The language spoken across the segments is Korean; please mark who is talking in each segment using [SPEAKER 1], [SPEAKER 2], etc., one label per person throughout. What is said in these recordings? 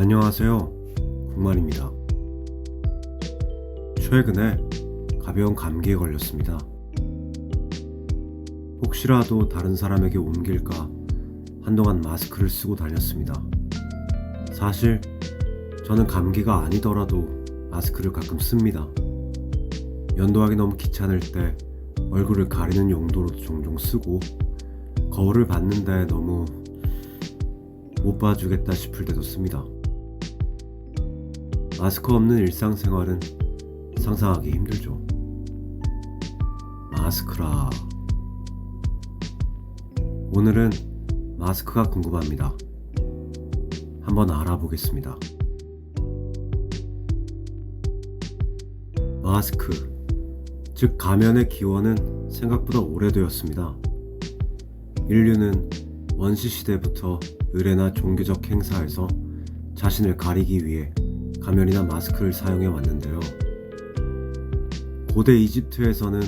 [SPEAKER 1] 안녕하세요. 국만입니다. 최근에 가벼운 감기에 걸렸습니다. 혹시라도 다른 사람에게 옮길까 한동안 마스크를 쓰고 다녔습니다. 사실 저는 감기가 아니더라도 마스크를 가끔 씁니다. 면도하기 너무 귀찮을 때 얼굴을 가리는 용도로도 종종 쓰고, 거울을 봤는데 너무 못 봐주겠다 싶을 때도 씁니다. 마스크 없는 일상생활은 상상하기 힘들죠. 마스크라. 오늘은 마스크가 궁금합니다. 한번 알아보겠습니다. 마스크, 즉 가면의 기원은 생각보다 오래되었습니다. 인류는 원시 시대부터 의례나 종교적 행사에서 자신을 가리기 위해 가면이나 마스크를 사용해 왔는데요. 고대 이집트에서는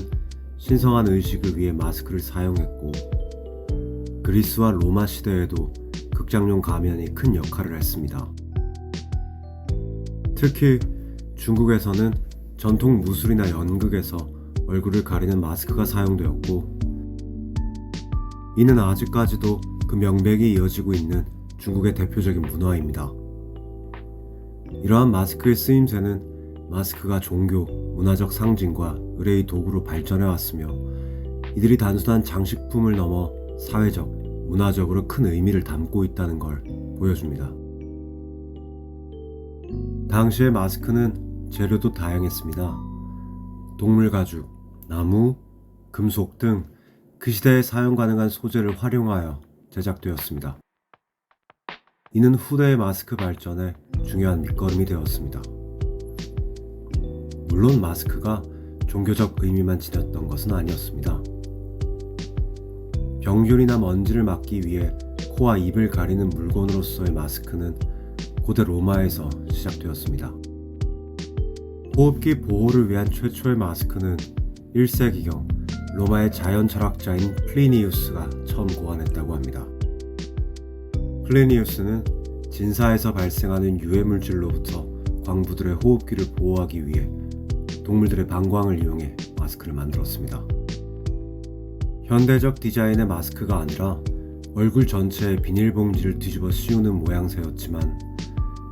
[SPEAKER 1] 신성한 의식을 위해 마스크를 사용했고, 그리스와 로마 시대에도 극장용 가면이 큰 역할을 했습니다. 특히 중국에서는 전통 무술이나 연극에서 얼굴을 가리는 마스크가 사용되었고, 이는 아직까지도 그 명맥이 이어지고 있는 중국의 대표적인 문화입니다. 이러한 마스크의 쓰임새는 마스크가 종교, 문화적 상징과 의례의 도구로 발전해 왔으며, 이들이 단순한 장식품을 넘어 사회적, 문화적으로 큰 의미를 담고 있다는 걸 보여줍니다. 당시의 마스크는 재료도 다양했습니다. 동물 가죽, 나무, 금속 등 그 시대에 사용 가능한 소재를 활용하여 제작되었습니다. 이는 후대의 마스크 발전에 중요한 밑거름이 되었습니다. 물론 마스크가 종교적 의미만 지녔던 것은 아니었습니다. 병균이나 먼지를 막기 위해 코와 입을 가리는 물건으로서의 마스크는 고대 로마에서 시작되었습니다. 호흡기 보호를 위한 최초의 마스크는 1세기경 로마의 자연 철학자인 플리니우스가 처음 고안했다고 합니다. 플리니우스는 진사에서 발생하는 유해물질로부터 광부들의 호흡기를 보호하기 위해 동물들의 방광을 이용해 마스크를 만들었습니다. 현대적 디자인의 마스크가 아니라 얼굴 전체에 비닐봉지를 뒤집어 씌우는 모양새였지만,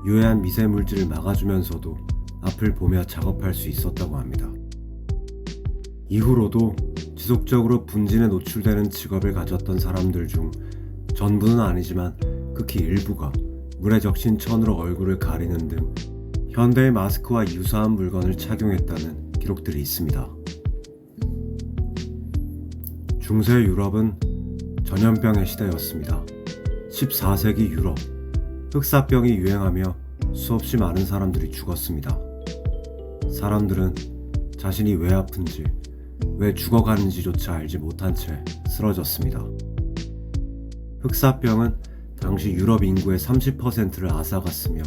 [SPEAKER 1] 유해한 미세물질을 막아주면서도 앞을 보며 작업할 수 있었다고 합니다. 이후로도 지속적으로 분진에 노출되는 직업을 가졌던 사람들 중 전부는 아니지만 극히 일부가 물에 적신 천으로 얼굴을 가리는 등 현대의 마스크와 유사한 물건을 착용했다는 기록들이 있습니다. 중세 유럽은 전염병의 시대였습니다. 14세기 유럽, 흑사병이 유행하며 수없이 많은 사람들이 죽었습니다. 사람들은 자신이 왜 아픈지, 왜 죽어가는지조차 알지 못한 채 쓰러졌습니다. 흑사병은 당시 유럽 인구의 30%를 앗아갔으며,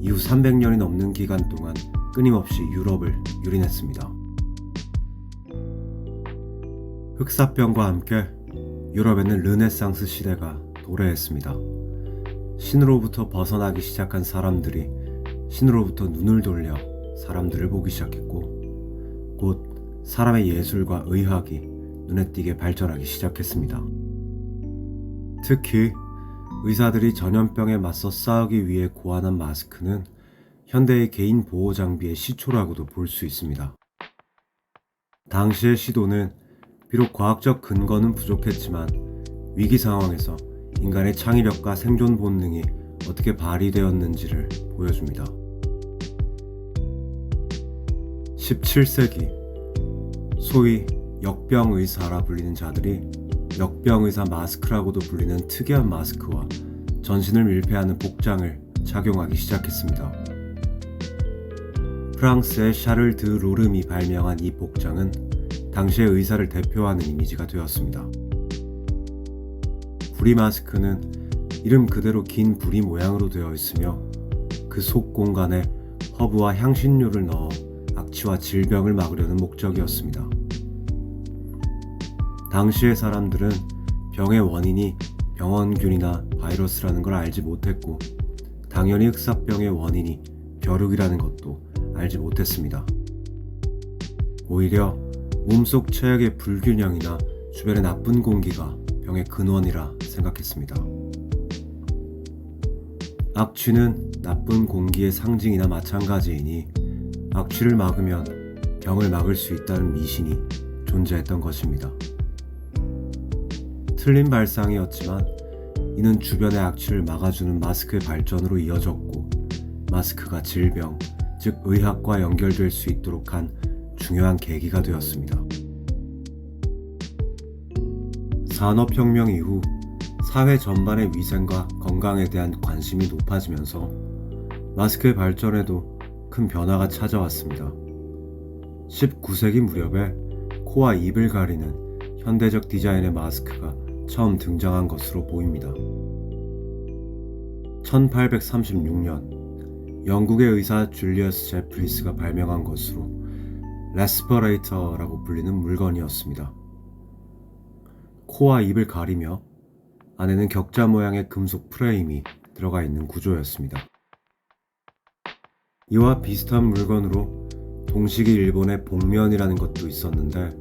[SPEAKER 1] 이후 300년이 넘는 기간 동안 끊임없이 유럽을 유린했습니다. 흑사병과 함께 유럽에는 르네상스 시대가 도래했습니다. 신으로부터 벗어나기 시작한 사람들이 신으로부터 눈을 돌려 사람들을 보기 시작했고, 곧 사람의 예술과 의학이 눈에 띄게 발전하기 시작했습니다. 특히 의사들이 전염병에 맞서 싸우기 위해 고안한 마스크는 현대의 개인 보호 장비의 시초라고도 볼 수 있습니다. 당시의 시도는 비록 과학적 근거는 부족했지만, 위기 상황에서 인간의 창의력과 생존 본능이 어떻게 발휘되었는지를 보여줍니다. 17세기, 소위 역병의사라 불리는 자들이 역병의사 마스크라고도 불리는 특이한 마스크와 전신을 밀폐하는 복장을 착용하기 시작했습니다. 프랑스의 샤를 드 로름이 발명한 이 복장은 당시의 의사를 대표하는 이미지가 되었습니다. 부리 마스크는 이름 그대로 긴 부리 모양으로 되어 있으며, 그 속 공간에 허브와 향신료를 넣어 악취와 질병을 막으려는 목적이었습니다. 당시의 사람들은 병의 원인이 병원균이나 바이러스라는 걸 알지 못했고, 당연히 흑사병의 원인이 벼룩이라는 것도 알지 못했습니다. 오히려 몸속 체액의 불균형이나 주변의 나쁜 공기가 병의 근원이라 생각했습니다. 악취는 나쁜 공기의 상징이나 마찬가지이니 악취를 막으면 병을 막을 수 있다는 미신이 존재했던 것입니다. 틀린 발상이었지만 이는 주변의 악취를 막아주는 마스크의 발전으로 이어졌고 마스크가 질병, 즉 의학과 연결될 수 있도록 한 중요한 계기가 되었습니다. 산업혁명 이후 사회 전반의 위생과 건강에 대한 관심이 높아지면서 마스크의 발전에도 큰 변화가 찾아왔습니다. 19세기 무렵에 코와 입을 가리는 현대적 디자인의 마스크가 처음 등장한 것으로 보입니다. 1836년 영국의 의사 줄리어스 제프리스가 발명한 것으로 레스퍼레이터라고 불리는 물건이었습니다. 코와 입을 가리며 안에는 격자 모양의 금속 프레임이 들어가 있는 구조였습니다. 이와 비슷한 물건으로 동식이 일본의 복면이라는 것도 있었는데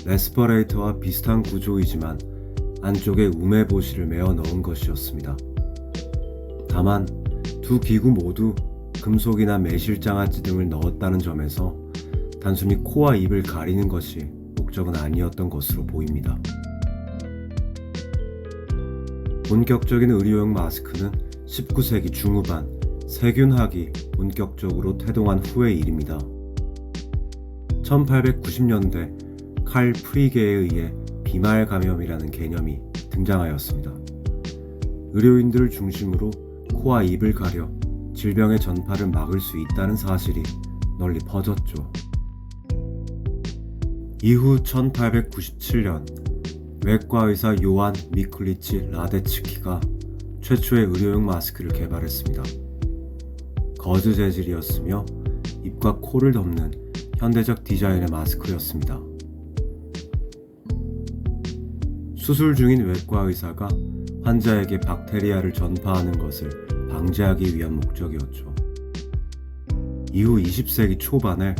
[SPEAKER 1] 레스퍼레이터와 비슷한 구조이지만 안쪽에 우메보시를 메어 넣은 것이었습니다. 다만 두 기구 모두 금속이나 매실장아찌 등을 넣었다는 점에서 단순히 코와 입을 가리는 것이 목적은 아니었던 것으로 보입니다. 본격적인 의료용 마스크는 19세기 중후반 세균학이 본격적으로 태동한 후의 일입니다. 1890년대 칼 프리게에 의해 비말 감염이라는 개념이 등장하였습니다. 의료인들을 중심으로 코와 입을 가려 질병의 전파를 막을 수 있다는 사실이 널리 퍼졌죠. 이후 1897년 외과 의사 요한 미클리치 라데츠키가 최초의 의료용 마스크를 개발했습니다. 거즈 재질이었으며 입과 코를 덮는 현대적 디자인의 마스크였습니다. 수술 중인 외과 의사가 환자에게 박테리아를 전파하는 것을 방지하기 위한 목적이었죠. 이후 20세기 초반에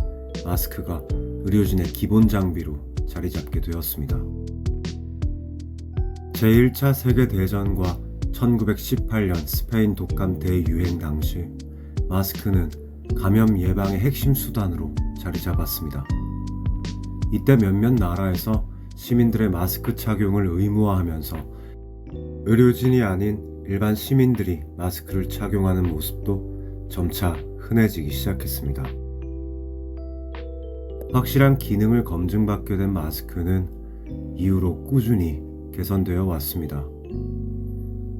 [SPEAKER 1] 마스크가 의료진의 기본 장비로 자리 잡게 되었습니다. 제1차 세계대전과 1918년 스페인 독감 대유행 당시 마스크는 감염 예방의 핵심 수단으로 자리 잡았습니다. 이때 몇몇 나라에서 시민들의 마스크 착용을 의무화하면서 의료진이 아닌 일반 시민들이 마스크를 착용하는 모습도 점차 흔해지기 시작했습니다. 확실한 기능을 검증받게 된 마스크는 이후로 꾸준히 개선되어 왔습니다.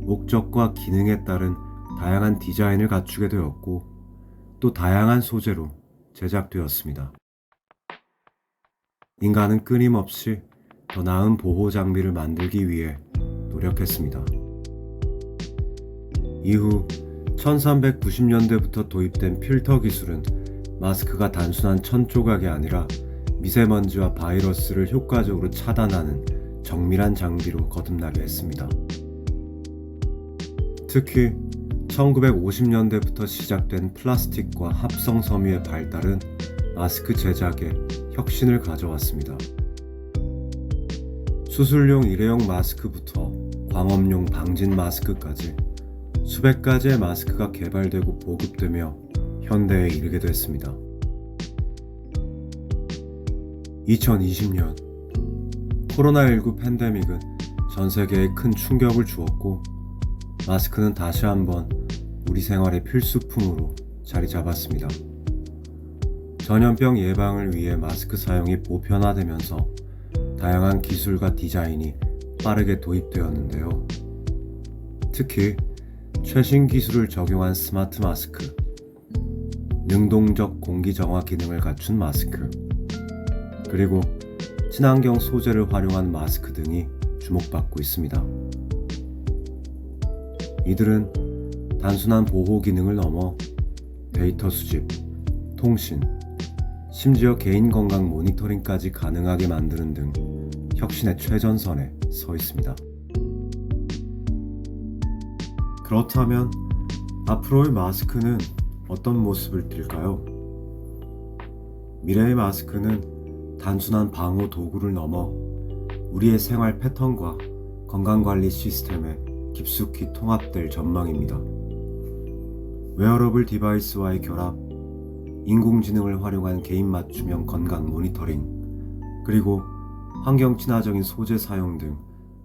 [SPEAKER 1] 목적과 기능에 따른 다양한 디자인을 갖추게 되었고 또 다양한 소재로 제작되었습니다. 인간은 끊임없이 더 나은 보호 장비를 만들기 위해 노력했습니다. 이후 1390년대부터 도입된 필터 기술은 마스크가 단순한 천 조각이 아니라 미세먼지와 바이러스를 효과적으로 차단하는 정밀한 장비로 거듭나게 했습니다. 특히 1950년대부터 시작된 플라스틱과 합성 섬유의 발달은 마스크 제작에 혁신을 가져왔습니다. 수술용 일회용 마스크부터 광업용 방진 마스크까지 수백 가지의 마스크가 개발되고 보급되며 현대에 이르게 됐습니다. 2020년 코로나19 팬데믹은 전 세계에 큰 충격을 주었고 마스크는 다시 한번 우리 생활의 필수품으로 자리 잡았습니다. 전염병 예방을 위해 마스크 사용이 보편화되면서 다양한 기술과 디자인이 빠르게 도입되었는데요. 특히 최신 기술을 적용한 스마트 마스크, 능동적 공기 정화 기능을 갖춘 마스크, 그리고 친환경 소재를 활용한 마스크 등이 주목받고 있습니다. 이들은 단순한 보호 기능을 넘어 데이터 수집, 통신, 심지어 개인 건강 모니터링까지 가능하게 만드는 등 혁신의 최전선에 서 있습니다. 그렇다면 앞으로의 마스크는 어떤 모습을 띨까요? 미래의 마스크는 단순한 방호 도구를 넘어 우리의 생활 패턴과 건강관리 시스템에 깊숙이 통합될 전망입니다. 웨어러블 디바이스와의 결합, 인공지능을 활용한 개인 맞춤형 건강 모니터링, 그리고 환경 친화적인 소재 사용 등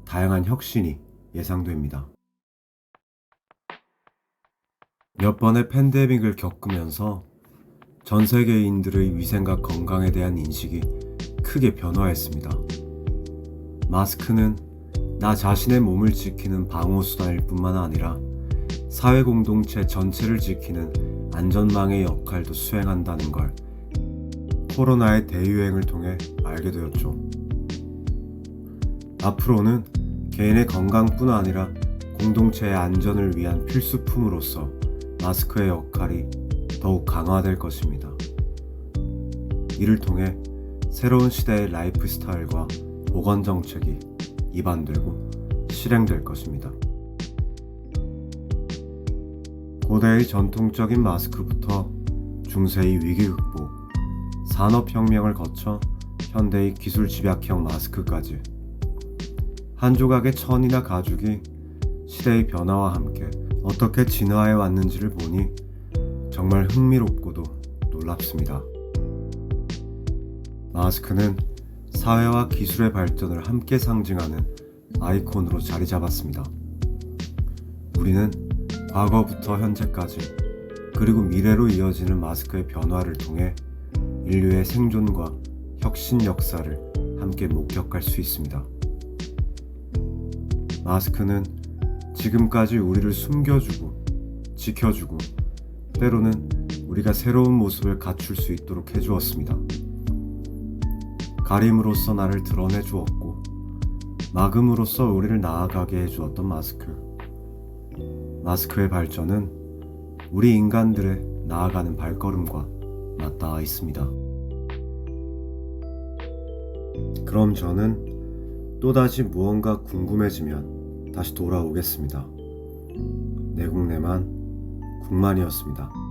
[SPEAKER 1] 다양한 혁신이 예상됩니다. 몇 번의 팬데믹을 겪으면서 전 세계인들의 위생과 건강에 대한 인식이 크게 변화했습니다. 마스크는 나 자신의 몸을 지키는 방어수단일 뿐만 아니라 사회 공동체 전체를 지키는 안전망의 역할도 수행한다는 걸 코로나의 대유행을 통해 알게 되었죠. 앞으로는 개인의 건강뿐 아니라 공동체의 안전을 위한 필수품으로서 마스크의 역할이 더욱 강화될 것입니다. 이를 통해 새로운 시대의 라이프 스타일과 보건 정책이 입안되고 실행될 것입니다. 고대의 전통적인 마스크부터 중세의 위기 극복, 산업혁명을 거쳐 현대의 기술 집약형 마스크까지 한 조각의 천이나 가죽이 시대의 변화와 함께 어떻게 진화해 왔는지를 보니 정말 흥미롭고도 놀랍습니다. 마스크는 사회와 기술의 발전을 함께 상징하는 아이콘으로 자리 잡았습니다. 우리는 과거부터 현재까지 그리고 미래로 이어지는 마스크의 변화를 통해 인류의 생존과 혁신 역사를 함께 목격할 수 있습니다. 마스크는 지금까지 우리를 숨겨주고 지켜주고 때로는 우리가 새로운 모습을 갖출 수 있도록 해주었습니다. 가림으로써 나를 드러내 주었고 막음으로써 우리를 나아가게 해주었던 마스크. 마스크의 발전은 우리 인간들의 나아가는 발걸음과 맞닿아 있습니다. 그럼 저는 또다시 무언가 궁금해지면 다시 돌아오겠습니다. 내국내만 국만이었습니다.